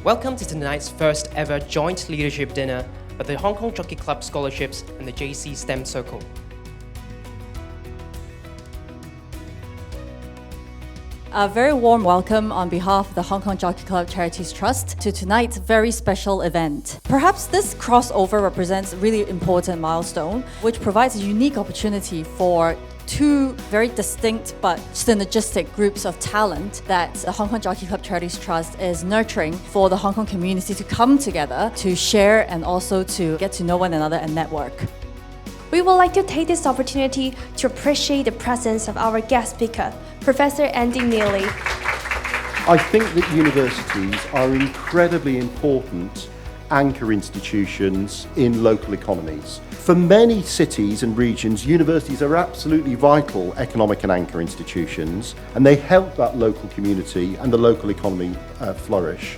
Welcome to tonight's first ever joint leadership dinner with the Hong Kong Jockey Club Scholarships and the JC STEM Circle. A very warm welcome on behalf of the Hong Kong Jockey Club Charities Trust to tonight's very special event. Perhaps this crossover represents a really important milestone, which provides a unique opportunity for two very distinct but synergistic groups of talent that the Hong Kong Jockey Club Charities Trust is nurturing for the Hong Kong community to come together to share and also to get to know one another and network. We would like to take this opportunity to appreciate the presence of our guest speaker, Professor Andy Neely. I think that universities are incredibly important anchor institutions in local economies. For many cities and regions, universities are absolutely vital economic and anchor institutions, and they help that local community and the local economy flourish.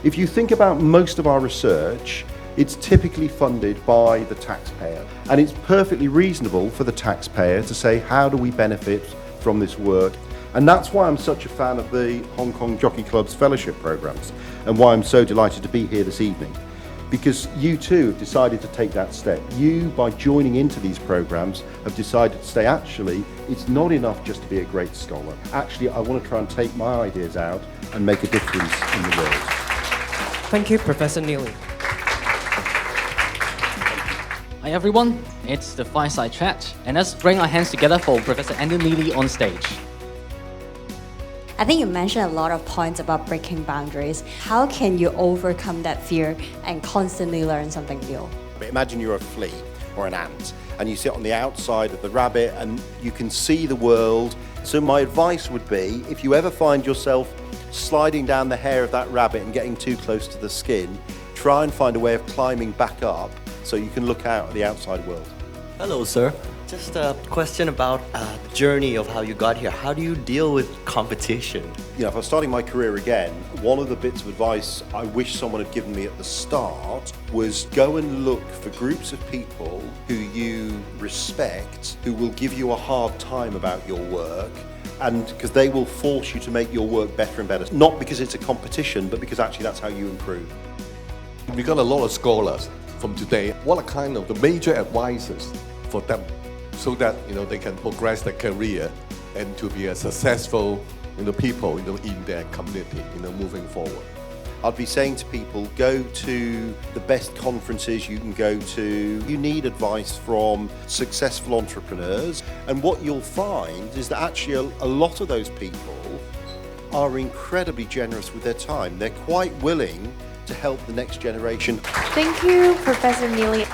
If you think about most of our research, it's typically funded by the taxpayer, and it's perfectly reasonable for the taxpayer to say, how do we benefit from this work? And that's why I'm such a fan of the Hong Kong Jockey Club's fellowship programs, and why I'm so delighted to be here this evening. Because you too have decided to take that step. You, by joining into these programs, have decided to say, actually, it's not enough just to be a great scholar. Actually, I want to try and take my ideas out and make a difference in the world. Thank you, Professor Neely. Hi everyone, it's the Fireside Chat, and let's bring our hands together for Professor Andy Neely on stage. I think you mentioned a lot of points about breaking boundaries. How can you overcome that fear and constantly learn something new? Imagine you're a flea or an ant, and you sit on the outside of the rabbit and you can see the world. So my advice would be, if you ever find yourself sliding down the hair of that rabbit and getting too close to the skin, try and find a way of climbing back up so you can look out at the outside world. Hello, sir. Just a question about the journey of how you got here. How do you deal with competition? You know, if I was starting my career again, one of the bits of advice I wish someone had given me at the start was go and look for groups of people who you respect, who will give you a hard time about your work, and because they will force you to make your work better and better. Not because it's a competition, but because actually that's how you improve. We got a lot of scholars from today. What are kind of the major advices for them so that they can progress their career and to be a successful people in their community moving forward? I'd be saying to people, go to the best conferences you can go to. You need advice from successful entrepreneurs, and what you'll find is that actually a lot of those people are incredibly generous with their time. They're quite willing to help the next generation. Thank you, Professor Neely.